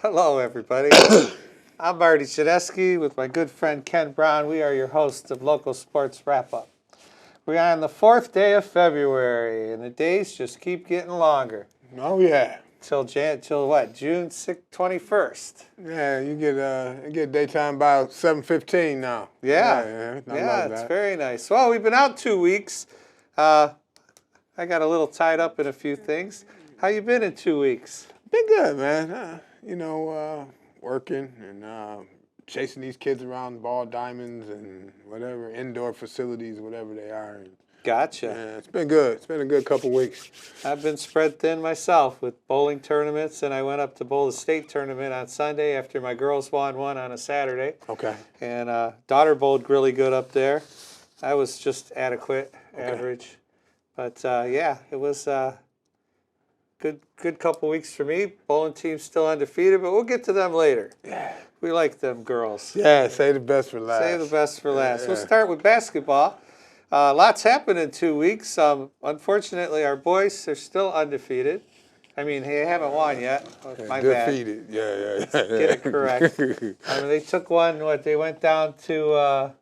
Hello, everybody. I'm Marty Chinesky with my good friend Ken Brown. We are your hosts of Local Sports Wrap-Up. We are on the 4th day of February, and the days just keep getting longer. Oh yeah. Till what? June 21st. Yeah, you get daytime about 7:15 now. Yeah, I love it's that. very nice. Well, we've been out 2 weeks. I got a little tied up in a few things. How you been in 2 weeks? Been good, man. Working and chasing these kids around ball diamonds and whatever indoor facilities, whatever they are. Gotcha. Yeah, it's been good. It's been a good couple weeks. I've been spread thin myself with bowling tournaments, and I went up to bowl the state tournament on Sunday after my girls won one on a Saturday. Okay. And daughter bowled really good up there. I was just adequate, average. But yeah, it was good couple weeks for me. Bowling team's still undefeated, but we'll get to them later. Yeah. We like them girls. Yeah, save the best for last. Save the best for last. Yeah. We'll start with basketball. Lots happened in 2 weeks. Unfortunately, our boys are still undefeated. I mean, they haven't won yet. My bad. Defeated. Yeah. Get it correct. I mean, they took one. They went down to.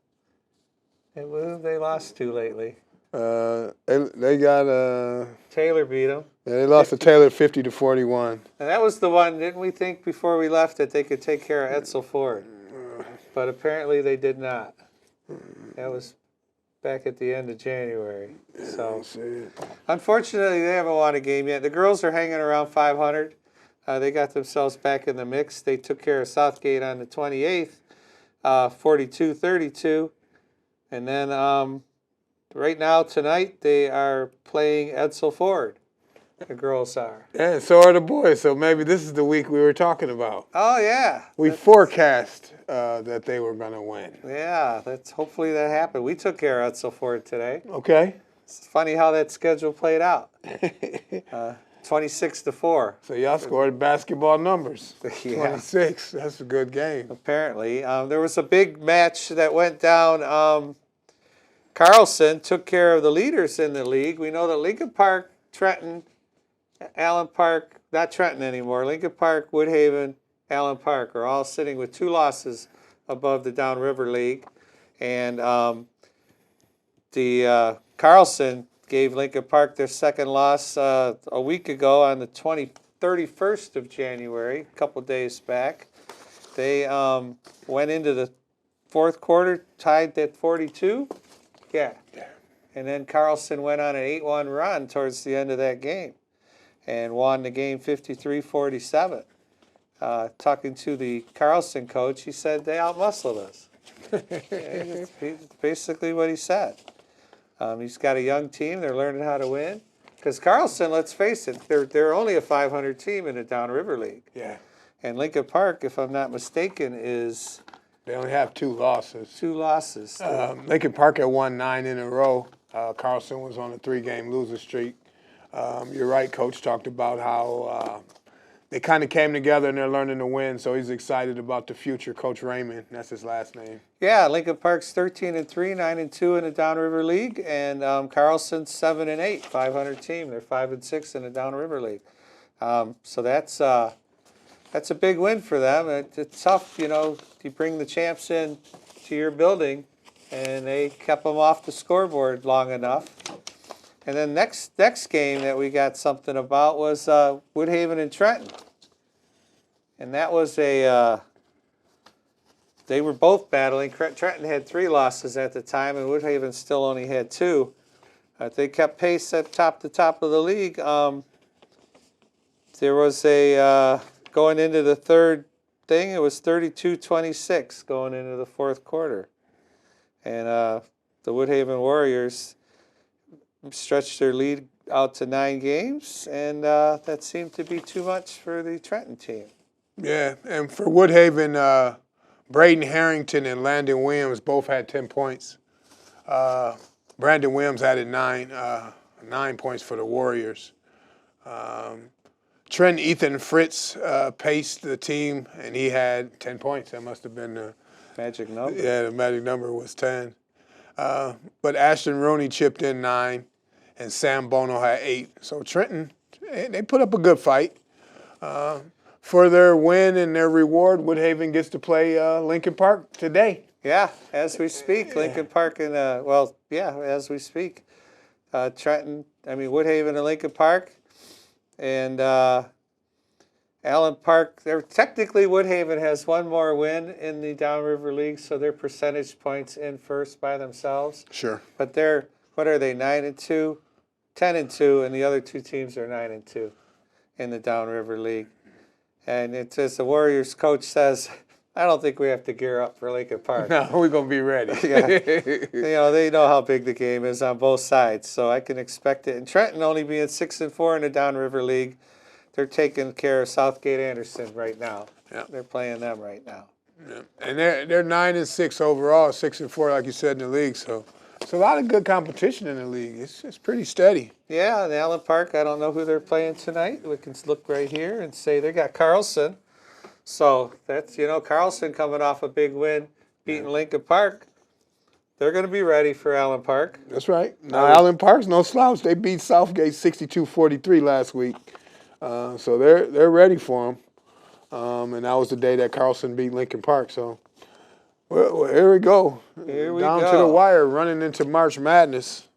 Who they lost to lately? They got Taylor beat them. Yeah, they lost to Taylor 50-41. And that was the one, didn't we think before we left that they could take care of Edsel Ford? But apparently they did not. That was back at the end of January. So, unfortunately, they haven't won a game yet. The girls are hanging around 500. They got themselves back in the mix. They took care of Southgate on the 28th, 42-32. And then right now, tonight, they are playing Edsel Ford. The girls are. Yeah, so are the boys. So maybe this is the week we were talking about. Oh, yeah. We forecast that they were going to win. Yeah, hopefully that happened. We took care of Edsel Ford today. Okay. It's funny how that schedule played out. 26-4. So y'all scored basketball numbers. Yeah. 26. That's a good game. Apparently. There was a big match that went down. Carlson took care of the leaders in the league. We know that Lincoln Park, Trenton, Allen Park, not Trenton anymore, Lincoln Park, Woodhaven, Allen Park are all sitting with 2 losses above the Downriver League. And the Carlson gave Lincoln Park their second loss a week ago on the 31st of January, a couple days back. They went into the fourth quarter, tied at 42. Yeah. And then Carlson went on an 8-1 run towards the end of that game and won the game 53-47. Talking to the Carlson coach, he said they outmuscled us. That's basically what he said. He's got a young team. They're learning how to win. Because Carlson, let's face it, they're only a 500 team in the Downriver League. Yeah. And Lincoln Park, if I'm not mistaken, is... They only have 2 losses. 2 losses. Lincoln Park had won 9 in a row. Carlson was on a 3-game loser streak. You're right, Coach talked about how they kind of came together and they're learning to win, so he's excited about the future. Coach Raymond, that's his last name. Yeah, Lincoln Park's 13-3, 9-2 in the Downriver League, and Carlson's 7-8, 500 team. They're 5-6 in the Downriver League. So that's a big win for them. It's tough, you bring the champs in to your building, and they kept them off the scoreboard long enough. And then next game that we got something about was Woodhaven and Trenton. And that was they were both battling. Trenton had 3 losses at the time, and Woodhaven still only had 2. They kept pace at the top of the league. There was going into the third thing, it was 32-26 going into the fourth quarter. And the Woodhaven Warriors stretched their lead out to 9 games, and that seemed to be too much for the Trenton team. Yeah, and for Woodhaven, Braden Harrington and Landon Williams both had 10 points. Brandon Williams added 9 points for the Warriors. Trent Ethan Fritz paced the team, and he had 10 points. That must have been the magic number. Yeah, the magic number was 10. But Ashton Rooney chipped in 9, and Sam Bono had 8. So Trenton, they put up a good fight. for their win and their reward, Woodhaven gets to play Lincoln Park today. Yeah, as we speak, Lincoln Park and as we speak, Woodhaven and Lincoln Park, and Allen Park. They're technically Woodhaven has one more win in the Downriver League, so they're percentage points in first by themselves. Sure. But they're what are they 9-2, 10-2, and the other two teams are 9-2 in the Downriver League. And it's as the Warriors coach says, I don't think we have to gear up for Lincoln Park. No, we're going to be ready. Yeah. They know how big the game is on both sides, so I can expect it. And Trenton only being 6-4 in the Downriver League, they're taking care of Southgate Anderson right now. Yeah. They're playing them right now. Yeah. And they're 9-6 overall, 6-4 like you said in the league. So it's a lot of good competition in the league. It's pretty steady. Yeah, and Allen Park, I don't know who they're playing tonight. We can look right here and say they got Carlson. So that's, Carlson coming off a big win, beating Lincoln Park. They're going to be ready for Allen Park. That's right. Now, Allen Park's no slouch. They beat Southgate 62-43 last week. So they're ready for them. And that was the day that Carlson beat Lincoln Park. So, well, here we go. Down to the wire, running into March Madness.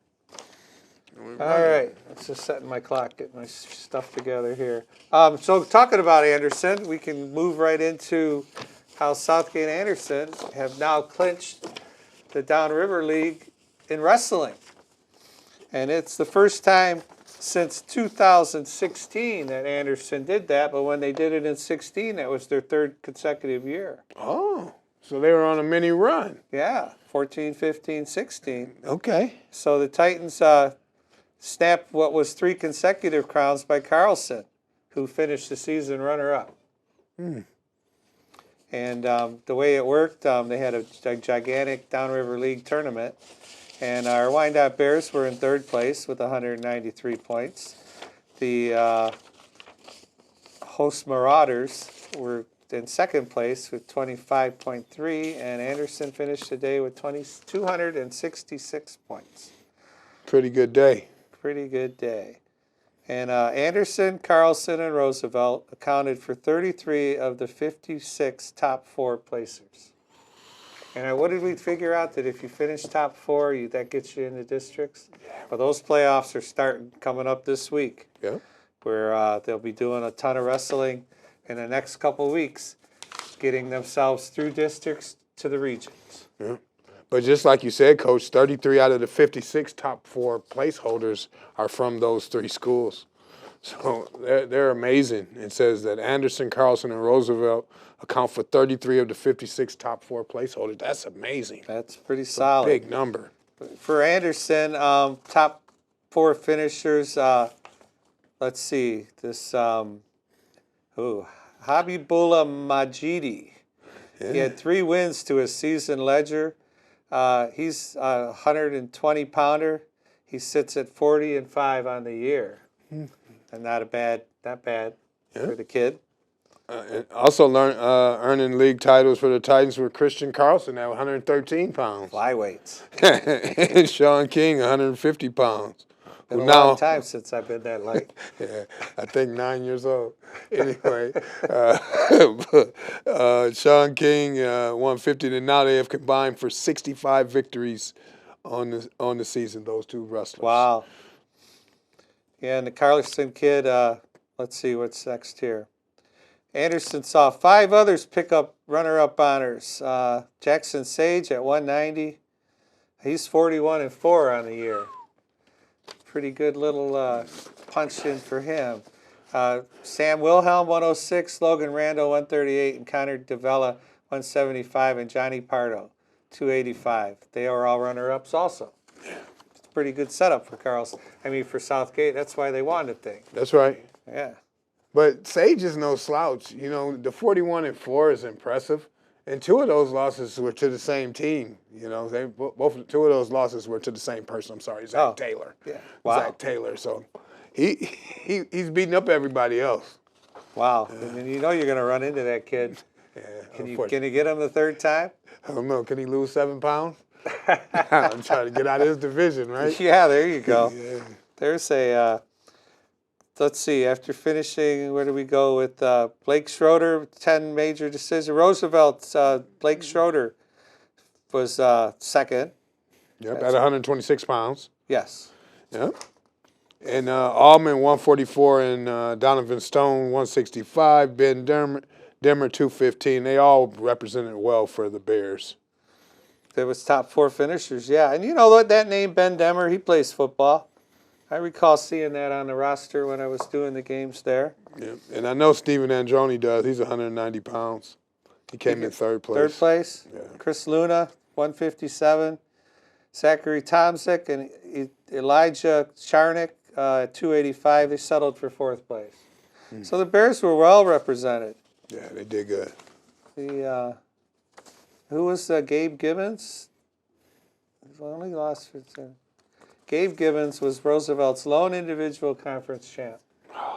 All right. Let's just set my clock, get my stuff together here. So talking about Anderson, we can move right into how Southgate Anderson have now clinched the Downriver League in wrestling. And it's the first time since 2016 that Anderson did that, but when they did it in 16, that was their third consecutive year. Oh, so they were on a mini run. Yeah, 14, 15, 16. Okay. So the Titans snapped what was 3 consecutive crowns by Carlson, who finished the season runner-up. And the way it worked, they had a gigantic Downriver League tournament. And our Wyandotte Bears were in third place with 193 points. The host Marauders were in second place with 25.3, and Anderson finished the day with 266 points. Pretty good day. Pretty good day. And Anderson, Carlson, and Roosevelt accounted for 33 of the 56 top 4 placers. And what did we figure out? That if you finish top 4, that gets you into districts? Yeah. Well, those playoffs are coming up this week. Yeah. Where they'll be doing a ton of wrestling in the next couple weeks, getting themselves through districts to the regions. Yeah. But just like you said, Coach, 33 out of the 56 top 4 placeholders are from those 3 schools. So they're amazing. It says that Anderson, Carlson, and Roosevelt account for 33 of the 56 top 4 placeholders. That's amazing. That's pretty solid. Big number. For Anderson, top 4 finishers, let's see, this Habibullah Majidi. Yeah. He had 3 wins to his season ledger. He's a 120-pounder. He sits at 40-5 on the year. And not bad for the kid. And also earning league titles for the Titans with Christian Carlson at 113 pounds. Flyweights. And Sean King, 150 pounds. Been a long time since I've been that light. Yeah, I think 9 years old. Anyway, Sean King, 150, and now they have combined for 65 victories on the season, those 2 wrestlers. Wow. Yeah, and the Carlson kid, let's see what's next here. Anderson saw 5 others pick up runner-up honors. Jackson Sage at 190. He's 41-4 on the year. Pretty good little punch in for him. Sam Wilhelm, 106. Logan Rando, 138. And Connor Davella, 175. And Johnny Pardo, 285. They are all runner-ups also. It's a pretty good setup for for Southgate. That's why they won the thing. That's right. Yeah. But Sage is no slouch. The 41-4 is impressive. And 2 of those losses were to the same team. Both 2 of those losses were to the same person. I'm sorry, Zach Taylor. Yeah. Wow. Zach Taylor. So he's beating up everybody else. Wow. And you're going to run into that kid. Yeah. Can you get him the 3rd time? I don't know. Can he lose 7 pounds? I'm trying to get out of his division, right? Yeah, there you go. Yeah. There's a let's see. After finishing, where do we go with Blake Schroeder? 10 major decisions. Roosevelt, Blake Schroeder was second. Yep, at 126 pounds. Yes. Yep. And Allman 144 and Donovan Stone 165. Ben Demmer 215. They all represented well for the Bears. There was top 4 finishers, yeah. And you know what? That name, Ben Demmer, he plays football. I recall seeing that on the roster when I was doing the games there. Yeah. And I know Steven Androni does. He's 190 pounds. He came in third place. Third place. Yeah. Chris Luna, 157. Zachary Tomczyk and Elijah Charnick at 285. They settled for 4th place. So the Bears were well represented. Yeah, they did good. Who was Gabe Gibbons? He only lost for 10. Gabe Gibbons was Roosevelt's lone individual conference champ.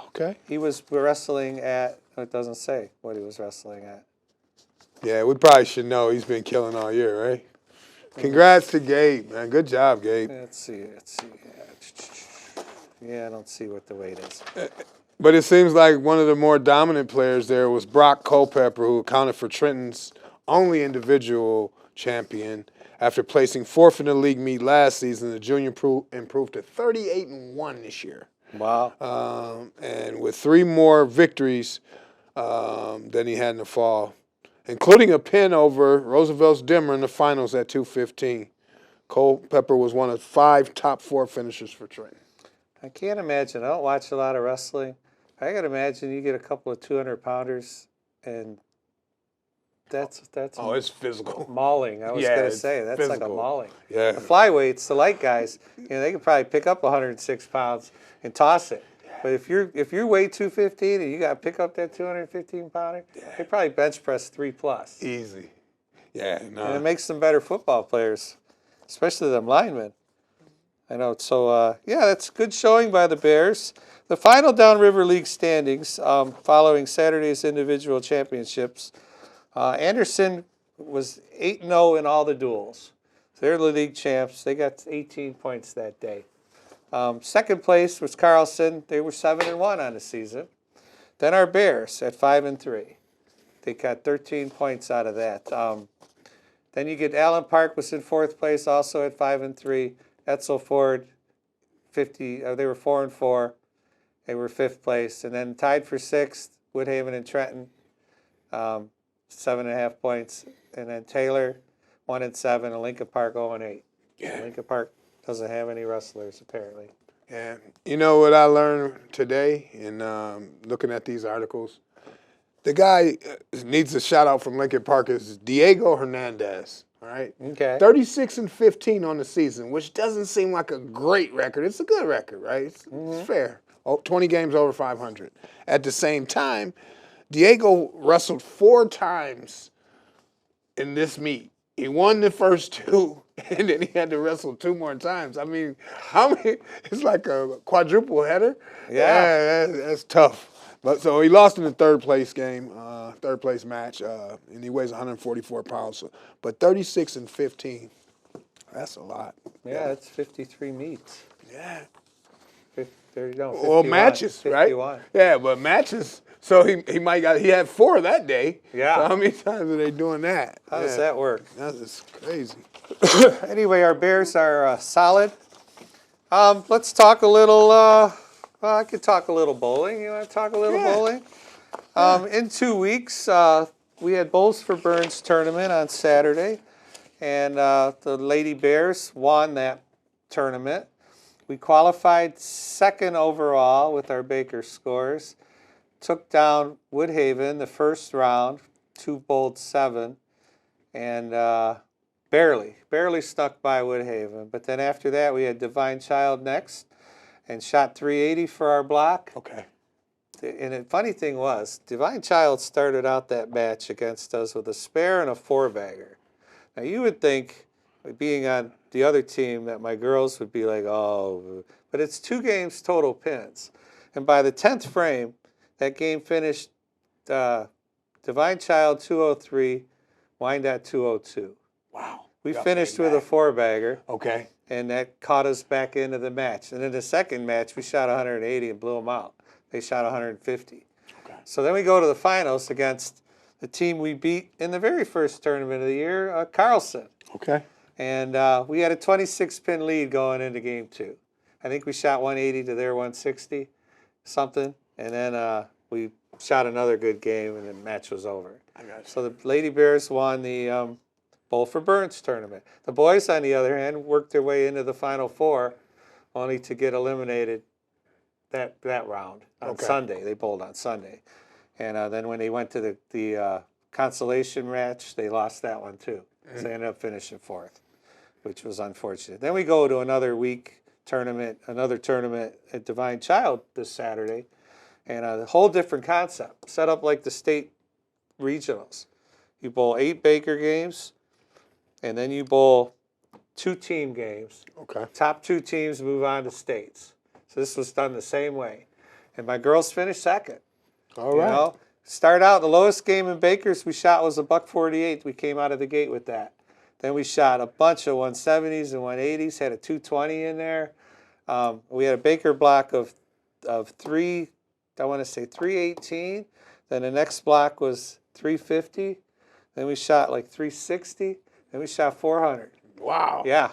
Okay. He was wrestling at, it doesn't say what he was wrestling at. Yeah, we probably should know. He's been killing all year, right? Congrats to Gabe, man. Good job, Gabe. Let's see. Yeah, I don't see what the weight is. But it seems like one of the more dominant players there was Brock Culpepper, who accounted for Trenton's only individual champion. After placing 4th in the league meet last season, the junior improved to 38-1 this year. Wow. And with 3 more victories than he had in the fall, including a pin over Roosevelt's Demmer in the finals at 215. Culpepper was one of 5 top 4 finishers for Trenton. I can't imagine. I don't watch a lot of wrestling. I got to imagine you get a couple of 200-pounders, and that's Oh, it's physical. mauling. I was Yeah, going to it's say, that's like a physical. mauling. Yeah. The flyweights, the light guys, they could probably pick up 106 pounds and toss it. But if you weigh 215 and you got to pick up that 215-pounder, they probably bench press 3+. Easy. Yeah, no. And it makes them better football players, especially them linemen. I know. So, yeah, that's good showing by the Bears. The final Downriver League standings following Saturday's individual championships, Anderson was 8-0 in all the duels. They're the league champs. They got 18 points that day. Second place was Carlson. They were 7-1 on the season. Then our Bears at 5-3. They got 13 points out of that. Then you get Allen Park was in 4th place, also at 5-3. Etzel Ford, 50. They were 4-4. They were 5th place, and then tied for 6th. Woodhaven and Trenton, 7.5 points, and then Taylor, 1-7, and Lincoln Park 0-8. Yeah. Lincoln Park doesn't have any wrestlers apparently. Yeah. You know what I learned today in looking at these articles? The guy needs a shout out from Lincoln Park is Diego Hernandez. All right. Okay. 36-15 on the season, which doesn't seem like a great record. It's a good record, right? It's fair. 20 games over 500. At the same time, Diego wrestled 4 times in this meet. He won the first 2, and then he had to wrestle 2 more times. I mean, how many? It's like a quadruple header. Yeah. That's tough. But so he lost in the 3rd place game, 3rd place match, and he weighs 144 pounds. So, but 36-15, that's a lot. Yeah, that's 53 meets. Yeah. 51, Well, matches, 51. right? Yeah, but matches. So he had 4 that day. Yeah. So how many times are they doing that? How does that work? That's just crazy. Anyway, our Bears are solid. Let's talk a little. I could talk a little bowling. You want to talk a little bowling? In 2 weeks, we had Bowls for Burns tournament on Saturday, and the Lady Bears won that tournament. We qualified 2nd overall with our Baker scores. Took down Woodhaven the first round, 2-7, and barely stuck by Woodhaven. But then after that, we had Divine Child next, and shot 380 for our block. Okay. And the funny thing was, Divine Child started out that match against us with a spare and a 4-bagger. Now you would think, being on the other team, that my girls would be like, oh, but it's 2 games total pins. And by the 10th frame, that game finished Divine Child 203, Wyandotte 202. Wow. We Y'all finished came with a back. 4-bagger, Okay. and that caught us back into the match. And in the second match, we shot 180 and blew them out. They shot 150. Okay. So then we go to the finals against the team we beat in the very first tournament of the year, Carlson. Okay. And we had a 26-pin lead going into game 2. I think we shot 180 to their 160, something. And then we shot another good game, and the match was over. I got you. So the Lady Bears won the Bowl for Burns tournament. The boys, on the other hand, worked their way into the Final Four, only to get eliminated that round on Okay. Sunday. They bowled on Sunday. And then when they went to the consolation match, they lost that one too. So they ended up finishing 4th, which was unfortunate. Then we go to another tournament at Divine Child this Saturday, and a whole different concept, set up like the state regionals. You bowl 8 Baker games, and then you bowl 2 team games. Okay. Top 2 teams move on to states. So this was done the same way. And my girls finished second. All You right. know, start out, the lowest game in Bakers we shot was a $148. We came out of the gate with that. Then we shot a bunch of 170s and 180s, had a 220 in there. We had a Baker block of 318. Then the next block was 350. Then we shot like 360. Then we shot 400. Wow. Yeah,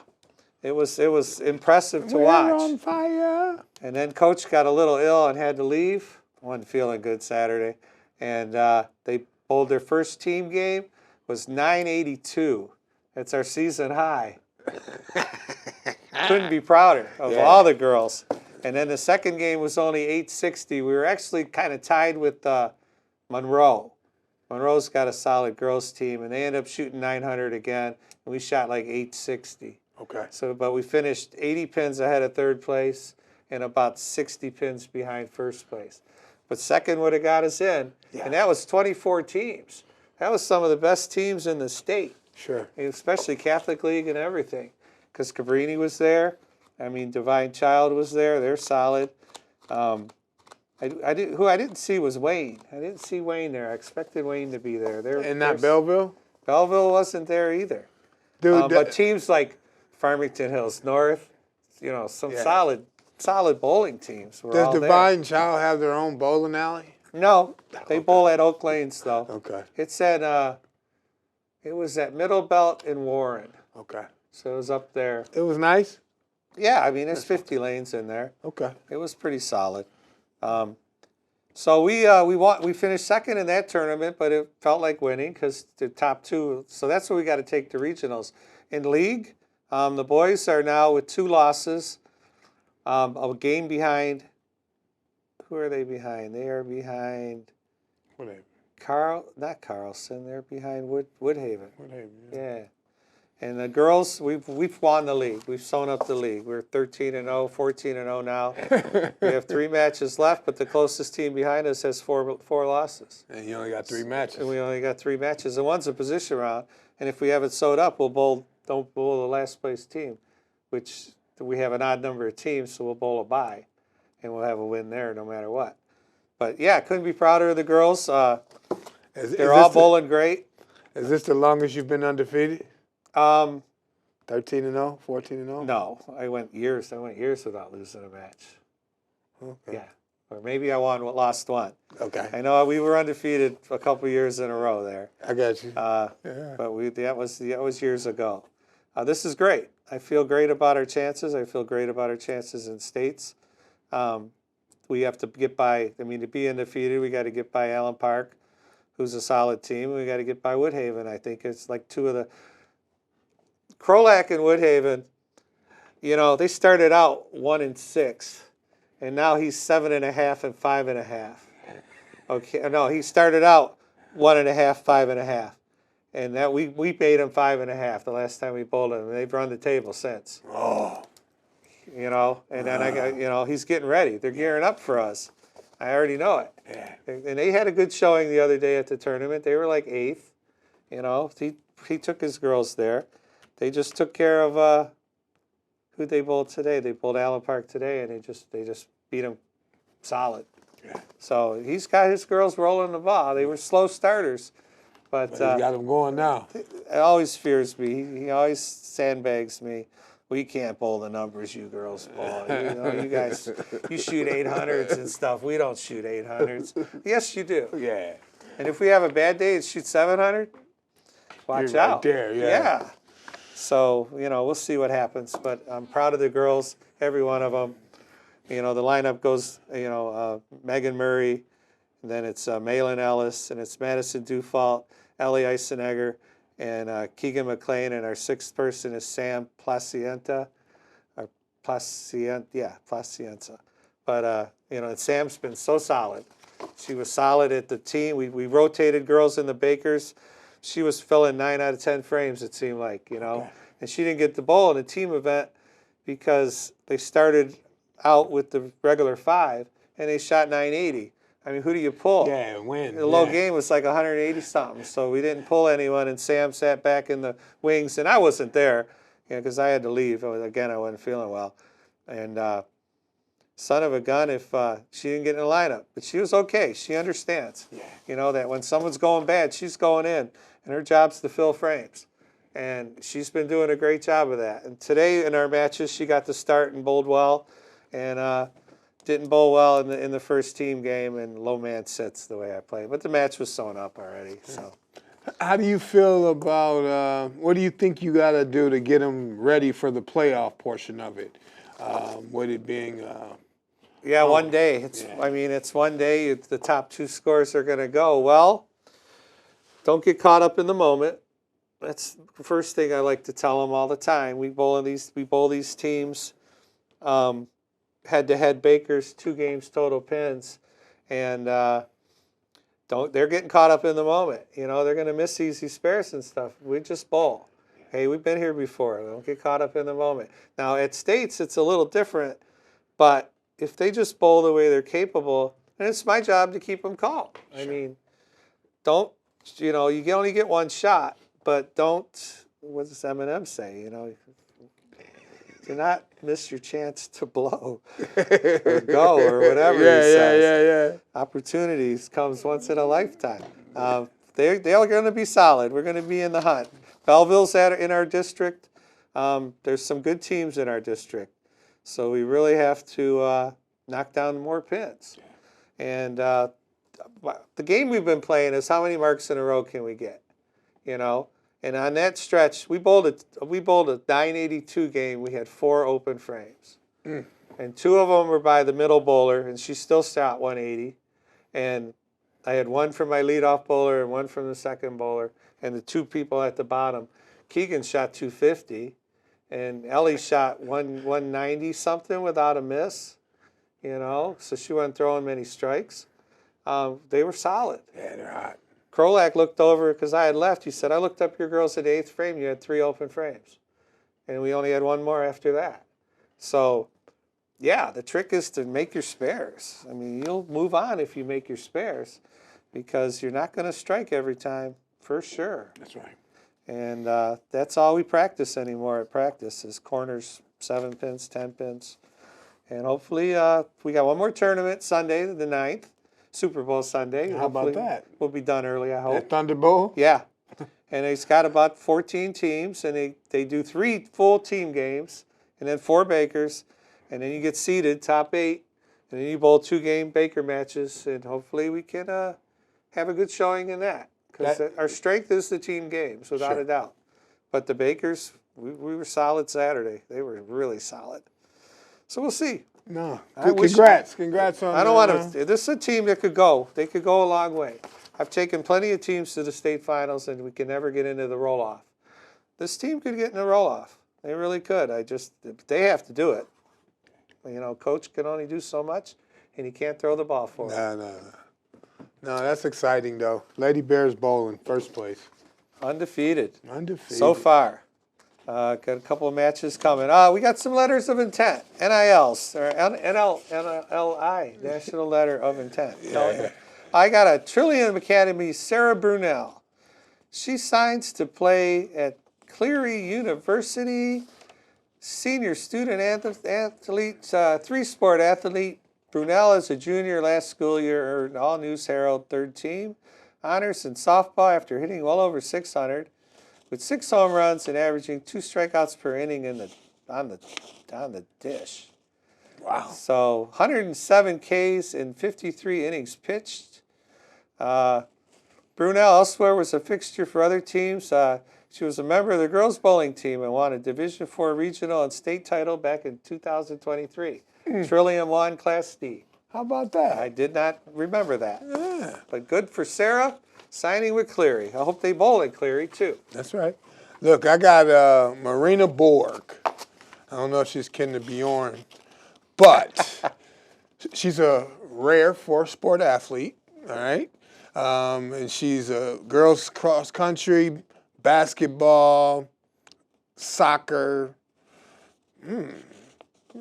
it was impressive to We're watch. on fire. And then Coach got a little ill and had to leave. Wasn't feeling good Saturday. And they bowled their first team game, was 982. That's our season high. Couldn't be prouder of all the girls. And then the second game was only 860. We were actually kind of tied with Monroe. Monroe's got a solid girls team, and they ended up shooting 900 again, and we shot like 860. Okay. So, but we finished 80 pins ahead of third place and about 60 pins behind first place. But second would have got us in, and that was 24 teams. That was some of the best teams in the state, Sure. especially Catholic League and everything, because Cabrini was there. I mean, Divine Child was there. They're solid. Who I didn't see was Wayne. I didn't see Wayne there. I expected Wayne to be there. And not Belleville? Belleville wasn't there either. Dude, But teams like Farmington Hills North, you know, some solid bowling teams were all does there. Divine Child have their own bowling alley? No, they bowl at Oak Lanes though. Okay. It's at it was at Middle Belt in Warren, Okay. so it was up there. It was nice? Yeah, I mean there's 50 lanes in there. Okay. It was pretty solid. So we finished second in that tournament, but it felt like winning because the top 2. So that's what we got to take to regionals. In league, the boys are now with 2 losses, a game behind. Who are they behind? They are behind Whatever. not Carlson. They're behind Woodhaven. Whatever. Yeah. And the girls, we've won the league. We've sewn up the league. We're 13-0, 14-0 now. We have 3 matches left, but the closest team behind us has 4 losses. And you only got 3 matches. And we only got 3 matches, and one's a position round. And if we have it sewed up, don't bowl the last place team, which we have an odd number of teams, so we'll bowl a bye, and we'll have a win there no matter what. But yeah, couldn't be prouder of the girls. They're all bowling great. Is this the longest you've been undefeated? 13-0, 14-0? No, I went years without losing a match. Okay. Yeah, or maybe I lost one. Okay. I know we were undefeated a couple years in a row there. I got you. But that was years ago. This is great. I feel great about our chances. I feel great about our chances in states. We have to get by. I mean, to be undefeated, we got to get by Allen Park, who's a solid team. We got to get by Woodhaven. I think it's like 2 of the Crolac and Woodhaven. You know, they started out 1-6, and now he's 7.5 and 5.5. Okay, no, he started out 1.5, 5.5. And that we paid him 5.5 the last time we bowled him, and they've run the table since. Oh. You know, and then he's getting ready. They're gearing up for us. I already know it. Yeah. And they had a good showing the other day at the tournament. They were like 8th. You know, he took his girls there. They just took care of who they bowled today. They bowled Allen Park today, and they just beat them solid. Yeah. So he's got his girls rolling the ball. They were slow starters. But He's got him going now. it always fears me. He always sandbags me. We can't bowl the numbers you girls bowl. You know, you guys, you shoot 800s and stuff. We don't shoot 800s. Yes, you do. Yeah. And if we have a bad day and shoot 700, watch You're right out. there, yeah. Yeah. So, you know, we'll see what happens. But I'm proud of the girls, every one of them. You know, the lineup goes, you know, Megan Murray, and then it's Malin Ellis, and it's Madison Dufault, Ellie Eisenegger, and Keegan McLean, and our sixth person is Sam Placienta, or Placienta. But, you know, and Sam's been so solid. She was solid at the team. We rotated girls in the Bakers. She was filling 9 out of 10 frames, it seemed like, you know. Okay. And she didn't get the bowl in a team event because they started out with the regular 5, and they shot 980. I mean, who do you pull? Yeah, win. The low game was like 180 something, so we didn't pull anyone. And Sam sat back in the wings, and I wasn't there, you know, because I had to leave. Again, I wasn't feeling well, and son of a gun if she didn't get in the lineup, but she was okay. She understands, you know, that when someone's going bad, she's going in, and her job's to fill frames, and she's been doing a great job of that. And today in our matches, she got to start and bowled well, and didn't bowl well in the first team game, and low man sits the way I play. But the match was sewn up already. So, How do you feel about what do you think you got to do to get them ready for the playoff portion of it? With it being yeah, one day. I mean, it's one day. The top 2 scores are going to go. Well, don't get caught up in the moment. That's the first thing I like to tell them all the time. We bowl these teams. Head-to-head Bakers, 2 games total pins, and they're getting caught up in the moment. You know, they're going to miss easy spares and stuff. We just bowl. Hey, we've been here before. Don't get caught up in the moment. Now at States, it's a little different, but if they just bowl the way they're capable, then it's my job to keep them calm. I mean, don't, you know, you can only get one shot, but don't. What does Eminem say? You know. Do not miss your chance to blow or go or whatever he says. Yeah. Opportunities comes once in a lifetime. They're going to be solid. We're going to be in the hunt. Belleville's in our district. There's some good teams in our district. So we really have to knock down more pins. And the game we've been playing is how many marks in a row can we get, you know? And on that stretch, we bowled a 982 game. We had 4 open frames. And 2 of them were by the middle bowler, and she still shot 180. And I had 1 from my leadoff bowler and 1 from the second bowler. And the 2 people at the bottom, Keegan shot 250, and Ellie shot 190 something without a miss. You know, so she wasn't throwing many strikes. They were solid. Yeah, they're hot. Krolak looked over, because I had left, he said, I looked up your girls at 8th frame, you had 3 open frames. And we only had 1 more after that. So, yeah, the trick is to make your spares. I mean, you'll move on if you make your spares, because you're not going to strike every time, for sure. That's right. And that's all we practice anymore at practice is corners, 7 pins, 10 pins. And hopefully we got 1 more tournament Sunday, the 9th. Super Bowl Sunday. How about that? We'll be done early, I hope. At Thunder Bowl? Yeah. And it's got about 14 teams, and they do 3 full team games, and then 4 Bakers, and then you get seeded, top 8, and then you bowl 2-game Baker matches, and hopefully we can have a good showing in that. Because our strength is the team games, without a doubt. But the Bakers, we were solid Saturday. They were really solid. So we'll see. No. Congrats on I don't want to. This is a team that could go. They could go a long way. I've taken plenty of teams to the state finals, and we can never get into the roll-off. This team could get in the roll-off. They really could. They have to do it. You know, coach can only do so much, and he can't throw the ball for it. No, that's exciting, though. Lady Bears bowling, first place. Undefeated. So far. Got a couple of matches coming. We got some letters of intent, NILs, or NLI, National Letter of Intent. Yeah. I got a Trillium Academy, Sarah Brunel. She signs to play at Cleary University, senior student athlete, 3-sport athlete. Brunel is a junior last school year, earned All News Herald 3rd team. honors in softball after hitting well over 600, with 6 home runs and averaging 2 strikeouts per inning on the dish. Wow. So 107 Ks in 53 innings pitched. Brunel elsewhere was a fixture for other teams. She was a member of the girls bowling team and won a Division IV regional and state title back in 2023. Trillium won Class D. How about that? I did not remember that. Yeah, But good for Sarah, signing with Cleary. I hope they bowl at Cleary, too. that's right. Look, I got Marina Borg. I don't know if she's kin to Bjorn, but she's a rare four-sport athlete, all right? And she's a girls cross country, basketball, soccer.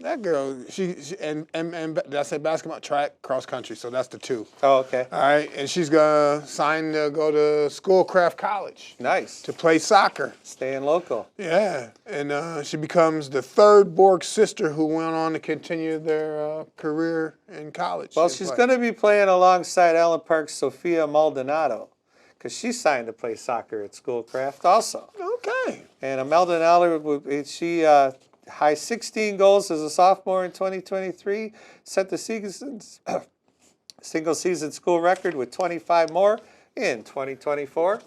That girl, and did I say basketball, track, cross country? So that's the 2. Oh, okay. All right, and she's gonna sign to go to Schoolcraft College Nice. to play soccer. Staying local. Yeah, and she becomes the 3rd Borg sister who went on to continue their career in college. Well, she's going to be playing alongside Allen Park's Sophia Maldonado, because she signed to play soccer at Schoolcraft also. Okay. And Maldonado, she high 16 goals as a sophomore in 2023, set the single season school record with 25 more in 2024.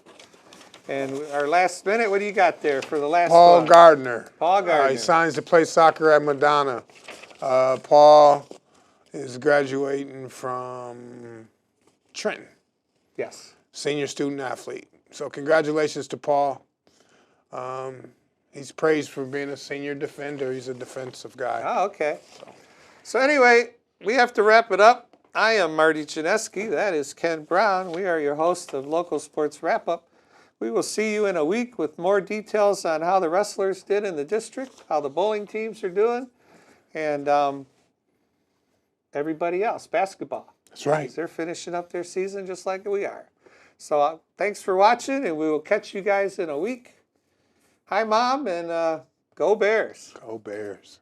And our last minute, what do you got there for the last Paul one? Gardner. Paul Gardner. He signs to play soccer at Madonna. Paul is graduating from Trenton, Yes. senior student athlete. So congratulations to Paul. He's praised for being a senior defender. He's a defensive guy. Oh, okay. So anyway, we have to wrap it up. I am Marty Janeski. That is Ken Brown. We are your host of Local Sports Wrap-Up. We will see you in a week with more details on how the wrestlers did in the district, how the bowling teams are doing, and everybody else, basketball. That's right. They're finishing up their season just like we are. So thanks for watching, and we will catch you guys in a week. Hi, Mom, and go Bears. Go Bears.